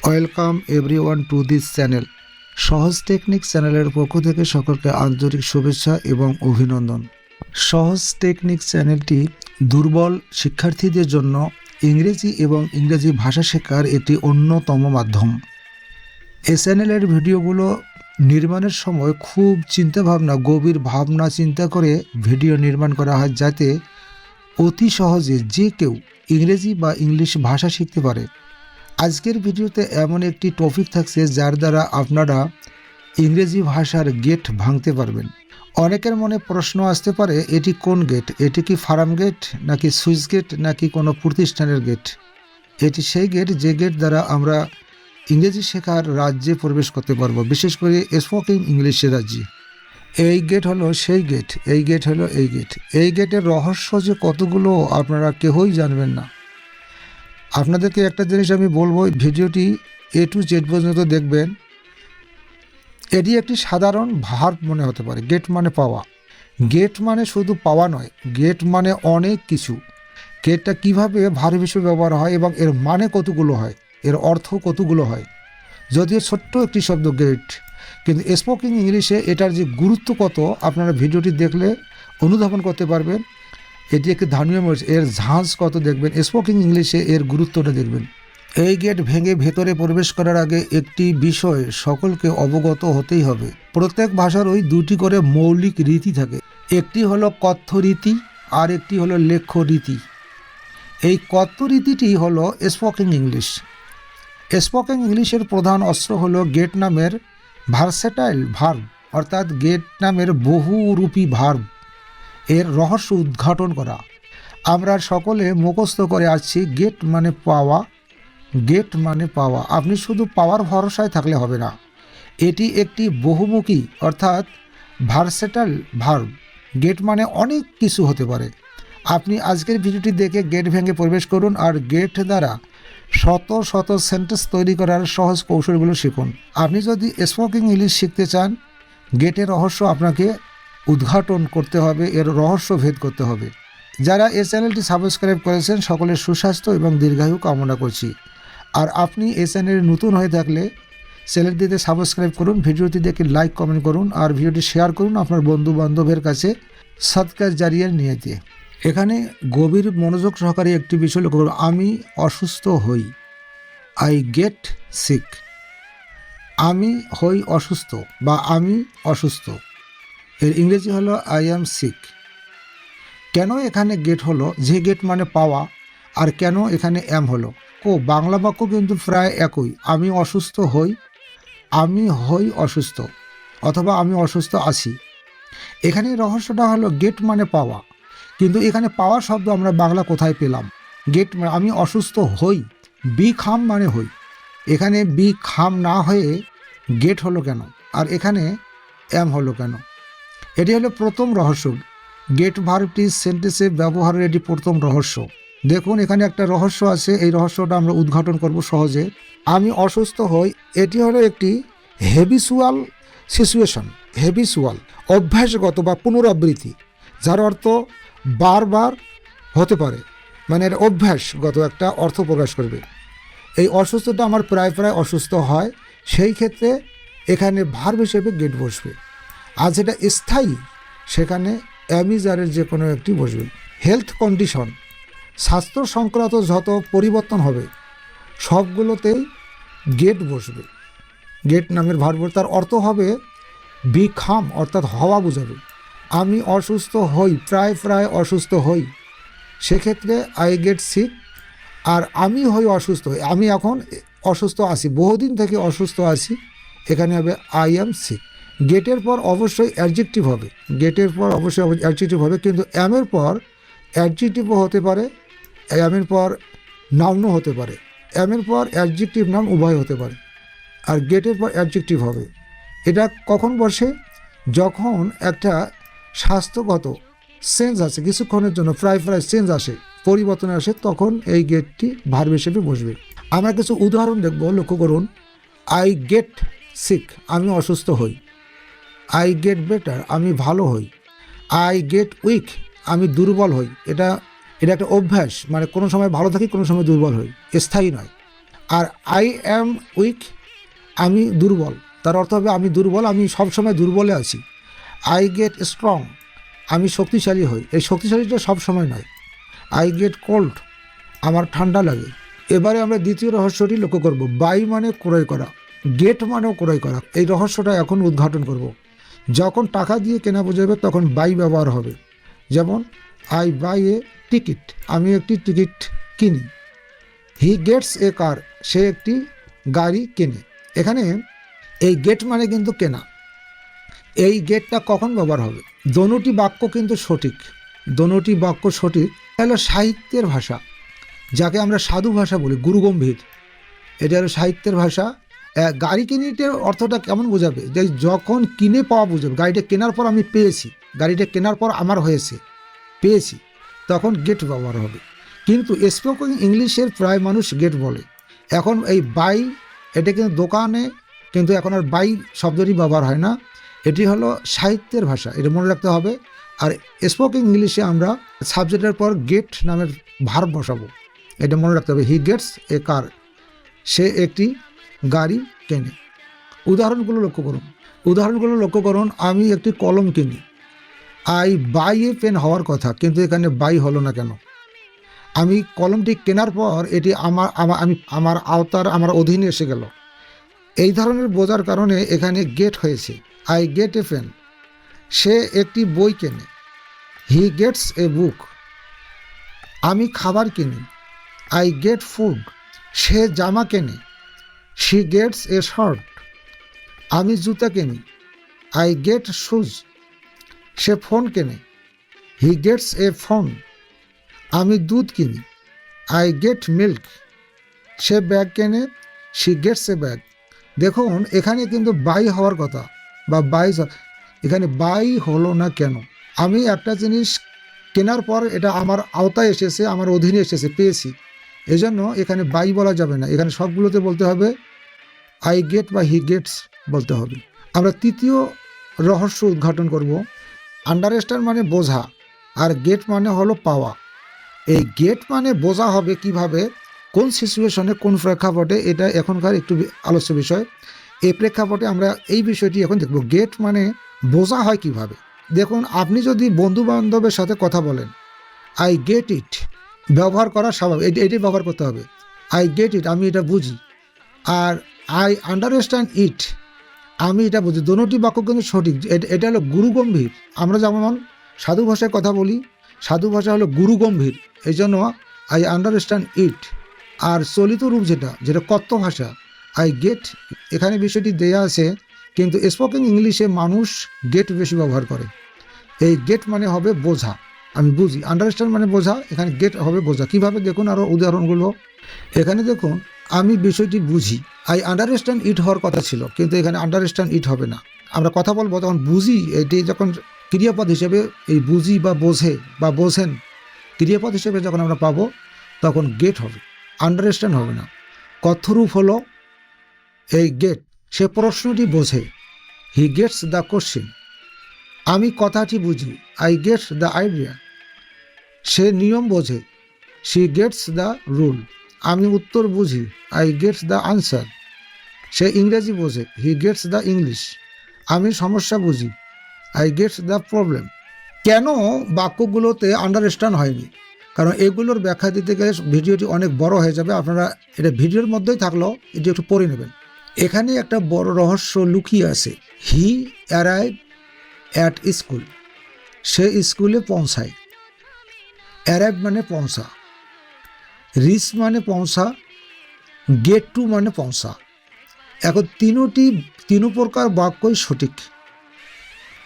Welcome everyone to this channel. সহজ technique চ্যানেলের পক্ষ থেকে সকলকে আন্তরিক শুভেচ্ছা এবং অভিনন্দন। সহজ টেকনিক চ্যানেলটি দুর্বল শিক্ষার্থীদের জন্য ইংরেজি এবং ইংরেজি ভাষা শেখার একটি অন্যতম মাধ্যম। এই চ্যানেলের ভিডিওগুলো নির্মাণের সময় খুব চিন্তাভাবনা, গভীর ভাবনা চিন্তা করে ভিডিও নির্মাণ করা হয়, যাতে অতি সহজে যে কেউ ইংরেজি বা ইংলিশ ভাষা শিখতে পারে। আজকের ভিডিওতে এমন একটি টপিক থাকছে যার দ্বারা আপনারা ইংরেজি ভাষার গেট ভাঙতে পারবেন। অনেকের মনে প্রশ্ন আসতে পারে, এটি কোন গেট? এটি কি ফার্ম গেট, নাকি সুইচ গেট, নাকি কোনো প্রতিষ্ঠানের গেট? এটি সেই গেট যে গেট দ্বারা আমরা ইংরেজি শেখার রাজ্যে প্রবেশ করতে পারবো, বিশেষ করে স্পোকেন ইংলিশের রাজ্যে। এই গেট হলো সেই গেট, এই গেট হলো এই গেট। এই গেটের রহস্য যে কতগুলো আপনারা কেউই জানবেন না। আপনাদেরকে একটা জিনিস আমি বলবো, ভিডিওটি A to Z পর্যন্ত দেখবেন। এটি একটি সাধারণ ভার্ব মনে হতে পারে। গেট মানে পাওয়া। গেট মানে শুধু পাওয়া নয়, গেট মানে অনেক কিছু। গেটটা কিভাবে ভার্ব হিসেবে ব্যবহার হয় এবং এর মানে কতগুলো হয়, এর অর্থ কতগুলো হয়। যদিও ছোট্ট একটি শব্দ গেট, কিন্তু স্পোকেন ইংলিশে এটার যে গুরুত্ব কত আপনারা ভিডিওটি দেখলে অনুধাবন করতে পারবেন। এটি একটি ধানীয় মরিচ, এর ঝাঁজ কত দেখবেন। স্পোকেন ইংলিশে এর গুরুত্বটা দেখবেন। এই গেট ভেঙে ভেতরে প্রবেশ করার আগে একটি বিষয় সকলকে অবগত হতেই হবে। প্রত্যেক ভাষার ওই দুটি করে মৌলিক রীতি থাকে। একটি হলো কথ্য রীতি আর একটি হলো লেখ্য রীতি। এই কথ্য রীতিটি হলো স্পোকেন ইংলিশ। স্পোকেন ইংলিশের প্রধান অস্ত্র হলো গেট নামের ভার্সেটাইল ভার্ব, অর্থাৎ গেট নামের বহুরূপী ভার্ব। এর রহস্য উদ্ঘাটন করা। আমরা সকলে মুখস্থ করে আসছি গেট মানে পাওয়া, গেট মানে পাওয়া। আপনি শুধু পাওয়ার ভরসায় থাকলে হবে না। এটি একটি বহুমুখী অর্থাৎ ভার্সেটাইল ভার্ব। গেট মানে অনেক কিছু হতে পারে। আপনি আজকের ভিডিওটি দেখে গেট ভেঙে প্রবেশ করুন আর গেট দ্বারা শত শত সেন্টেন্স তৈরি করার সহজ কৌশলগুলো শিখুন। আপনি যদি স্পোকেন ইংলিশ শিখতে চান, গেটের রহস্য আপনাকে উদ্ঘাটন করতে হবে, এর রহস্য ভেদ করতে হবে। যারা এই চ্যানেলটি সাবস্ক্রাইব করেছেন সকলের সুস্বাস্থ্য এবং দীর্ঘায়ু কামনা করছি। আর আপনি এই চ্যানেলে নতুন হয়ে থাকলে চ্যানেলটিতে সাবস্ক্রাইব করুন, ভিডিওটি দেখে লাইক কমেন্ট করুন আর ভিডিওটি শেয়ার করুন আপনার বন্ধু বান্ধবের কাছে সদকা জারিয়ার নিয়তে। এখানে গভীর মনোযোগ সহকারে একটি বিষয় লক্ষ্য করুন। আমি অসুস্থ হই, আই গেট সিক। আমি হই অসুস্থ বা আমি অসুস্থ, এর ইংরেজি হলো আই অ্যাম সিক। কেন এখানে গেট হলো? যে গেট মানে পাওয়া, আর কেন এখানে অ্যাম হলো? বাংলা বাক্য কিন্তু প্রায় একই। আমি অসুস্থ হই, আমি হই অসুস্থ, অথবা আমি অসুস্থ আছি। এখানে রহস্যটা হলো গেট মানে পাওয়া, কিন্তু এখানে পাওয়া শব্দ আমরা বাংলা কোথায় পেলাম? গেট মানে আমি অসুস্থ হই, বি খাম মানে হই। এখানে বি খাম না হয়ে গেট হলো কেন, আর এখানে অ্যাম হলো কেন? এটি হলো প্রথম রহস্য। গেট ভার্বটি সেন্টেন্সে ব্যবহারের এটি প্রথম রহস্য। দেখুন এখানে একটা রহস্য আছে, এই রহস্যটা আমরা উদ্ঘাটন করব সহজে। আমি অসুস্থ হই, এটি হলো একটি হ্যাবিচুয়াল সিচুয়েশন। হ্যাবিচুয়াল অভ্যাসগত বা পুনরাবৃত্তি, যার অর্থ বারবার হতে পারে, মানে এর অভ্যাসগত একটা অর্থ প্রকাশ করবে। এই অসুস্থতা আমার প্রায় প্রায় অসুস্থ হয়, সেই ক্ষেত্রে এখানে ভার্ব হিসেবে গেট বসবে। আর যেটা স্থায়ী সেখানে অ্যামিজারের যে কোনো একটি বসবে। হেলথ কন্ডিশন, স্বাস্থ্য সংক্রান্ত যত পরিবর্তন হবে সবগুলোতেই গেট বসবে। গেট নামের ভার্ব, তার অর্থ হবে বিখাম, অর্থাৎ হওয়া বোঝাবে। আমি অসুস্থ হই, প্রায় প্রায় অসুস্থ হই, সেক্ষেত্রে আই গেট সিক। আর আমি হই অসুস্থ, আমি এখন অসুস্থ আছি, বহুদিন থেকে অসুস্থ আছি, এখানে হবে আই অ্যাম সিক। গেটের পর অবশ্যই অ্যাডজেক্টিভ হবে, গেটের পর অবশ্যই অ্যাডজেক্টিভ হবে, কিন্তু অ্যামের পর অ্যাডজেক্টিভও হতে পারে, অ্যামের পর নাউনও হতে পারে, অ্যামের পর অ্যাডজেক্টিভ নাউন উভয় হতে পারে। আর গেটের পর অ্যাডজেক্টিভ হবে। এটা কখন বসে? যখন একটা স্বাস্থ্যগত চেঞ্জ আসে, কিছুক্ষণের জন্য প্রায় প্রায় চেঞ্জ আসে, পরিবর্তন আসে, তখন এই গেটটি ভার্ব হিসেবে বসবে। আমরা কিছু উদাহরণ দেখব, লক্ষ্য করুন। আই গেট সিক, আমি অসুস্থ হই। আই গেট বেটার, আমি ভালো হই। আই গেট উইক, আমি দুর্বল হই। এটা একটা অভ্যাস, মানে কোনো সময় ভালো থাকি, কোনো সময় দুর্বল হই, স্থায়ী নয়। আর আই অ্যাম উইক, আমি দুর্বল, তার অর্থ হবে আমি দুর্বল, আমি সবসময় দুর্বলে আছি। আই গেট স্ট্রং, আমি শক্তিশালী হই, এই শক্তিশালীটা সবসময় নয়। আই গেট কোল্ড, আমার ঠান্ডা লাগে। এবারে আমরা দ্বিতীয় রহস্যটি লক্ষ্য করব। বাই মানে ক্রয় করা, গেট মানেও ক্রয় করা। এই রহস্যটা এখন উদ্ঘাটন করব। যখন টাকা দিয়ে কেনা বোঝাবে তখন বাই ব্যবহার হবে। যেমন আই বাই এ টিকিট, আমি একটি টিকিট কিনি। হি গেটস এ কার, সে একটি গাড়ি কেনে। এখানে এই গেট মানে কিন্তু কেনা। এই গেটটা কখন ব্যবহার হবে? দোনোটি বাক্য কিন্তু সঠিক, দোনোটি বাক্য সঠিক। হলো সাহিত্যের ভাষা, যাকে আমরা সাধু ভাষা বলি, গুরুগম্ভীর। এটা হলো সাহিত্যের ভাষা। গাড়ি কিনিতে অর্থটা কেমন বোঝাবে? যে যখন কিনে পাওয়া বোঝাবে, গাড়িটা কেনার পর আমি পেয়েছি, গাড়িটা কেনার পর আমার হয়েছে, পেয়েছি, তখন গেট ব্যবহার হবে। কিন্তু স্পোকেন ইংলিশের প্রায় মানুষ গেট বলে। এখন এই বাই, এটা কিন্তু দোকানে কিন্তু এখন আর বাই শব্দটি ব্যবহার হয় না। এটি হলো সাহিত্যের ভাষা, এটা মনে রাখতে হবে। আর স্পোকেন ইংলিশে আমরা সাবজেক্টের পর গেট নামের ভার্ব বসাবো, এটা মনে রাখতে হবে। হি গেটস এ কার, সে একটি গাড়ি কেনে। উদাহরণগুলো লক্ষ্য করুন। আমি একটি কলম কিনি। আই বাই এ পেন হওয়ার কথা, কিন্তু এখানে বাই হলো না কেন? আমি কলমটি কেনার পর এটি আমার আওতার, আমার অধীনে এসে গেল। এই ধরনের বোঝার কারণে এখানে গেট হয়েছে। আই গেট এ পেন, সে একটি বই কেনে। হি গেটস এ বুক, আমি খাবার কিনি। আই গেট ফুড, সে জামা কেনে। শি গেটস এ শার্ট, আমি জুতা কিনি। আই গেট শুজ, সে ফোন কেনে। হি গেটস এ ফোন, আমি দুধ কিনি। আই গেট মিল্ক, সে ব্যাগ কেনে। She gets a bag. দেখুন এখানে কিন্তু বাই হওয়ার কথা, বা বাই, এখানে বাই হলো না কেন? আমি একটা জিনিস কেনার পর এটা আমার আওতায় এসেছে, আমার অধীনে এসেছে, পেয়েছি, এজন্য এখানে বাই বলা যাবে না। এখানে সবগুলোতে বলতে হবে আই গেট বা হি গেটস বলতে হবে। আমরা তৃতীয় রহস্য উদ্ঘাটন করব। আন্ডারস্ট্যান্ড মানে বোঝা, আর গেট মানে হলো পাওয়া। এই গেট মানে বোঝা হবে কিভাবে, কোন সিচুয়েশনে, কোন প্রেক্ষাপটে, এটা এখনকার একটু আলোচ্য বিষয়। এই প্রেক্ষাপটে আমরা এই বিষয়টি এখন দেখব। গেট মানে বোঝা হয় কিভাবে। দেখুন, আপনি যদি বন্ধু বান্ধবের সাথে কথা বলেন, আই গেট ইট ব্যবহার করা স্বাভাবিক, এটি ব্যবহার করতে হবে। আই গেট ইট, আমি এটা বুঝি। আর আই আন্ডারস্ট্যান্ড ইট, আমি এটা বুঝি। দোনোটি বাক্য কিন্তু সঠিক। এটা হলো গুরুগম্ভীর। আমরা যেমন সাধু ভাষায় কথা বলি, সাধু ভাষা হলো গুরুগম্ভীর, এই জন্য আই আন্ডারস্ট্যান্ড ইট। আর চলিত রূপ যেটা কথ্য ভাষা, আই গেট, এখানে বিষয়টি দেয়া আছে, কিন্তু স্পোকেন ইংলিশে মানুষ গেট বেশি ব্যবহার করে। এই গেট মানে হবে বোঝা, আমি বুঝি। আন্ডারস্ট্যান্ড মানে বোঝা, এখানে গেট হবে বোঝা। কিভাবে দেখুন আরও উদাহরণগুলো। এখানে দেখুন, আমি বিষয়টি বুঝি। আই আন্ডারস্ট্যান্ড ইট হওয়ার কথা ছিল, কিন্তু এখানে আন্ডারস্ট্যান্ড ইট হবে না। আমরা কথা বলবো তখন বুঝি, এটি যখন ক্রিয়াপদ হিসেবে এই বুঝি বা বোঝে বা বোঝেন ক্রিয়াপদ হিসেবে যখন আমরা পাবো, তখন গেট হবে, আন্ডারস্ট্যান্ড হবে না। কথ্যরূপ হলো এই গেট, সে প্রশ্নটি বোঝে। হি গেটস দ্য কোশ্চেন, আমি কথাটি বুঝি। আই গেটস দ্য আইডিয়া, সে নিয়ম বোঝে। শি গেটস দ্য রুল, আমি উত্তর বুঝি। আই গেটস দ্য আনসার, সে ইংরেজি বোঝে। হি গেটস দ্য ইংলিশ, আমি সমস্যা বুঝি। I Gates the problem. কেন বাক্যগুলোতে আন্ডারস্ট্যান্ড হয়নি? কারণ এগুলোর ব্যাখ্যা দিতে গেলে ভিডিওটি অনেক বড় হয়ে যাবে। আপনারা এটা ভিডিওর মধ্যেই থাকলো, এটি একটু পড়ে নেবেন। এখানে একটা বড় রহস্য লুকিয়ে আছে। হি অ্যারাইভ অ্যাট স্কুল, সে স্কুলে পৌঁছায়। অ্যারাইভ মানে পৌঁছা, রিচ মানে পৌঁছা, গেট টু মানে পৌঁছা। এখন তিন প্রকার বাক্যই সঠিক।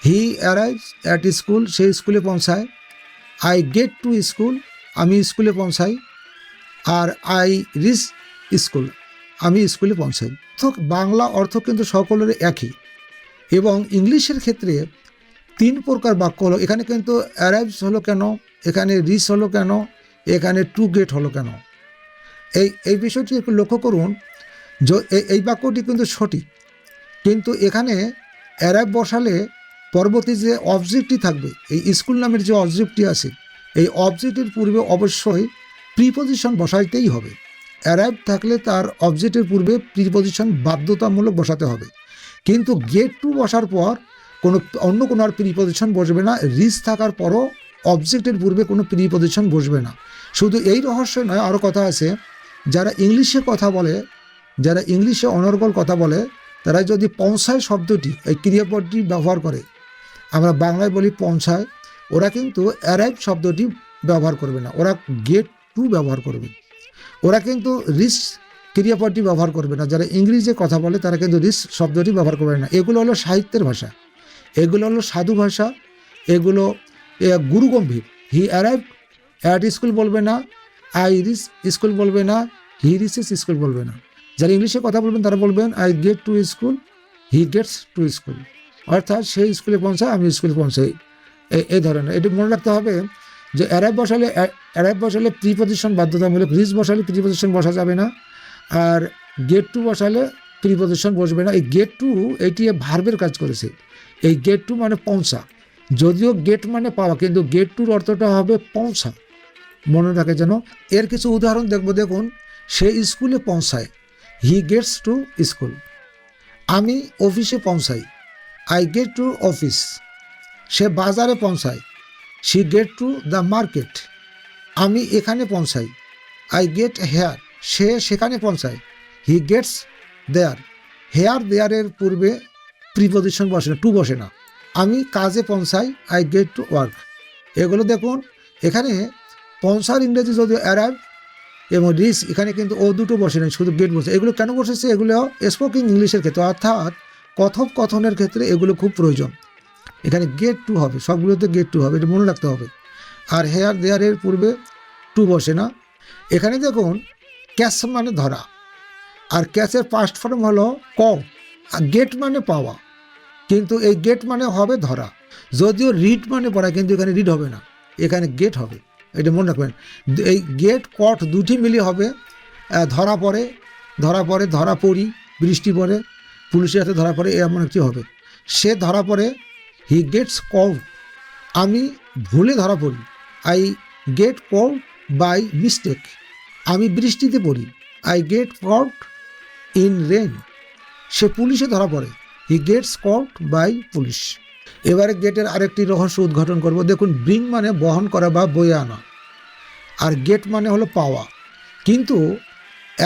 হি অ্যারাইভস অ্যাট স্কুল, সে স্কুলে পৌঁছায়। আই গেট টু স্কুল, আমি স্কুলে পৌঁছাই। আর আই রিচ স্কুল, আমি স্কুলে পৌঁছাই। তো বাংলা অর্থ কিন্তু সকলের একই, এবং ইংলিশের ক্ষেত্রে তিন প্রকার বাক্য হলো। এখানে কিন্তু অ্যারাইভস হলো কেন, এখানে রিচ হলো কেন, এখানে টু গেট হলো কেন, এই বিষয়টি একটু লক্ষ্য করুন। এই বাক্যটি কিন্তু সঠিক, কিন্তু এখানে অ্যারাইভ বসালে পরবর্তী যে অবজেক্টটি থাকবে, এই স্কুল নামের যে অবজেক্টটি আছে, এই অবজেক্টের পূর্বে অবশ্যই প্রিপোজিশন বসাইতেই হবে। অ্যারাইভ থাকলে তার অবজেক্টের পূর্বে প্রিপজিশন বাধ্যতামূলক বসাতে হবে, কিন্তু গেট টু বসার পর অন্য কোনো আর প্রিপজিশন বসবে না। রিচ থাকার পরও অবজেক্টের পূর্বে কোনো প্রিপজিশন বসবে না। শুধু এই রহস্য নয়, আরও কথা আছে। যারা ইংলিশে কথা বলে, যারা ইংলিশে অনর্গল কথা বলে, তারা যদি পৌঁছায় শব্দটি, এই ক্রিয়াপদটি ব্যবহার করে, আমরা বাংলায় বলি পৌঁছায়, ওরা কিন্তু অ্যারাইভ শব্দটি ব্যবহার করবে না, ওরা গেট টু ব্যবহার করবে। ওরা কিন্তু রিচ ক্রিয়াপদটি ব্যবহার করবে না। যারা ইংরেজিতে কথা বলে তারা কিন্তু রিচ শব্দটি ব্যবহার করবে না। এগুলো হলো সাহিত্যের ভাষা, এগুলো হলো সাধু ভাষা, এগুলো গুরুগম্ভীর। হি অ্যারাইভ অ্যাট স্কুল বলবে না, আই রিচ স্কুল বলবে না, হি রিচেস স্কুল বলবে না। যারা ইংলিশে কথা বলবেন তারা বলবেন I get to school, he gets to school, অর্থাৎ সেই স্কুলে পৌঁছায়, আমি স্কুলে পৌঁছাই, এই ধরনের। এটি মনে রাখতে হবে যে অ্যারাইভ বসালে প্রিপজিশন বাধ্যতামূলক, রিচ বসালে প্রিপজিশন বসা যাবে না, আর গেট টু বসালে প্রিপজিশন বসবে না। এই গেট টু এটি ভার্বের কাজ করেছে। এই গেট টু মানে পৌঁছা, যদিও গেট মানে পাওয়া, কিন্তু গেট টুর অর্থটা হবে পৌঁছা, মনে রাখে যেন। এর কিছু উদাহরণ দেখব। দেখুন, সে স্কুলে পৌঁছায়, হি গেটস টু স্কুল। আমি অফিসে পৌঁছাই, আই গেট টু অফিস। সে বাজারে পৌঁছায়, she get to the market. আমি এখানে পৌঁছাই, আই গেট হেয়ার। সে সেখানে পৌঁছায়, হি গেটস দেয়ার। হেয়ার দেয়ারের পূর্বে প্রিপজিশন বসে না, টু বসে না। আমি কাজে পৌঁছাই, আই গেট টু ওয়ার্ক। এগুলো দেখুন, এখানে পৌঁছার ইংরেজি যদিও অ্যারাইভ এবং রিচ, এখানে কিন্তু ও দুটো বসে নেই, শুধু গেট বসে। এগুলো কেন বসেছে? এগুলো স্পোকিং ইংলিশের ক্ষেত্রে, অর্থাৎ কথোপকথনের ক্ষেত্রে এগুলো খুব প্রয়োজন। এখানে গেট টু হবে, সবগুলোতে গেট টু হবে, এটা মনে রাখতে হবে। আর হেয়ার দেয়ারের পূর্বে টু বসে না। এখানে দেখুন, ক্যাচ মানে ধরা, আর ক্যাচের পাস্ট ফর্ম হলো ক। গেট মানে পাওয়া, কিন্তু এই গেট মানে হবে ধরা। যদিও রিড মানে পড়া, কিন্তু এখানে রিড হবে না, এখানে গেট হবে, এটা মনে রাখবেন। এই গেট কট দুটি মিলিয়ে হবে ধরা পড়ে, ধরা পড়ি, বৃষ্টি পড়ে, পুলিশের হাতে ধরা পড়ে, এমন একটি হবে। সে ধরা পড়ে, হি গেটস কউট। আমি ভুলে ধরা পড়ি, আই গেট কউট বাই মিস্টেক। আমি বৃষ্টিতে পড়ি, আই গেট কউট ইন রেন। সে পুলিশে ধরা পড়ে, হি গেটস কউট বাই পুলিশ। এবারে গেটের আরেকটি রহস্য উদ্ঘাটন করব। দেখুন, ব্রিং মানে বহন করা বা বয়ে আনা, আর গেট মানে হলো পাওয়া। কিন্তু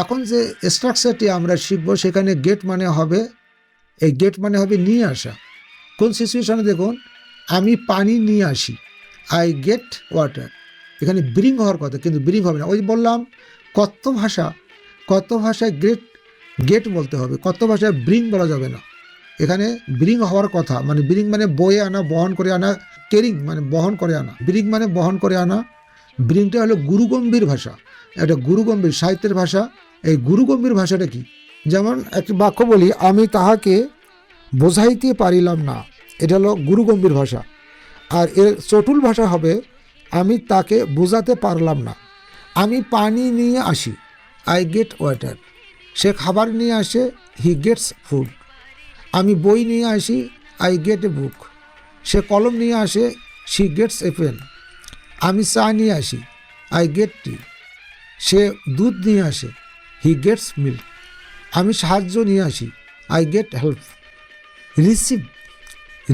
এখন যে স্ট্রাকচারটি আমরা শিখব, সেখানে গেট মানে হবে, এই গেট মানে হবে নিয়ে আসা। কোন সিচুয়েশনে? দেখুন, আমি পানি নিয়ে আসি, আই গেট ওয়াটার। এখানে ব্রিং হওয়ার কথা, কিন্তু ব্রিং হবে না। ওই বললাম, কথ্য ভাষায় গেট বলতে হবে, কথ্য ভাষায় ব্রিং বলা যাবে না। এখানে ব্রিং হওয়ার কথা, মানে ব্রিং মানে বয়ে আনা, বহন করে আনা, ক্যারিং মানে বহন করে আনা, ব্রিং মানে বহন করে আনা। ব্রিংটা হলো গুরুগম্ভীর ভাষা, এটা গুরুগম্ভীর সাহিত্যের ভাষা। এই গুরুগম্ভীর ভাষাটা কি? যেমন একটি বাক্য বলি, আমি তাহাকে বোঝাইতে পারিলাম না, এটা হলো গুরুগম্ভীর ভাষা। আর এর চটুল ভাষা হবে, আমি তাকে বোঝাতে পারলাম না। আমি পানি নিয়ে আসি, আই গেট ওয়াটার। সে খাবার নিয়ে আসে, হি গেটস ফুড। আমি বই নিয়ে আসি, আই গেট এ বুক। সে কলম নিয়ে আসে, শি গেটস এ পেন। আমি চা নিয়ে আসি, আই গেট টি। সে দুধ নিয়ে আসে, হি গেটস মিল্ক। আমি সাহায্য নিয়ে আসি, আই গেট হেল্প।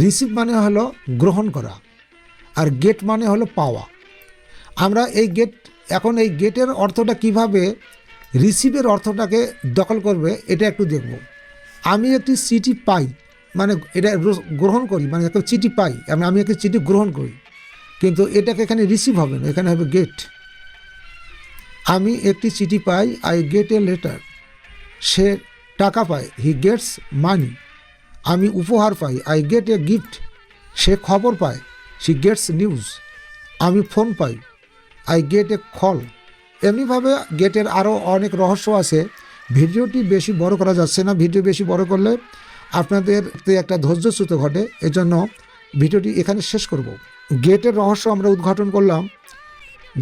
রিসিভ মানে হলো গ্রহণ করা, আর গেট মানে হলো পাওয়া। আমরা এই গেটের অর্থটা কিভাবে রিসিভের অর্থটাকে দখল করবে, এটা একটু দেখব। আমি একটি চিঠি পাই, মানে এটা গ্রহণ করি, মানে একটা চিঠি পাই, আমি একটি চিঠি গ্রহণ করি, কিন্তু এটাকে এখানে রিসিভ হবে না, এখানে হবে গেট। আমি একটি চিঠি পাই, আই গেট এ লেটার। সে টাকা পায়, হি গেটস মানি। আমি উপহার পাই, আই গেট এ গিফট। সে খবর পায়, শি গেটস নিউজ। আমি phone pi, I get A call. এমনিভাবে গেটের আরও অনেক রহস্য আছে। ভিডিওটি বেশি বড় করা যাচ্ছে না, ভিডিও বেশি বড় করলে আপনাদের একটা ধৈর্যচ্যুত ঘটে, এজন্য ভিডিওটি এখানে শেষ করব। গেটের রহস্য আমরা উদ্ঘাটন করলাম।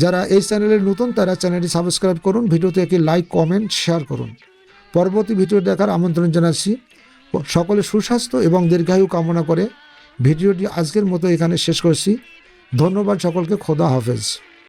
যারা এই চ্যানেলে নতুন, তারা চ্যানেলটি সাবস্ক্রাইব করুন, ভিডিওতে একটি লাইক, কমেন্ট, শেয়ার করুন। পরবর্তী ভিডিও দেখার আমন্ত্রণ জানাচ্ছি। সকলে সুস্বাস্থ্য এবং দীর্ঘায়ু কামনা করে ভিডিওটি আজকের মতো এখানে শেষ করছি। ধন্যবাদ সকলকে। খোদা হাফেজ।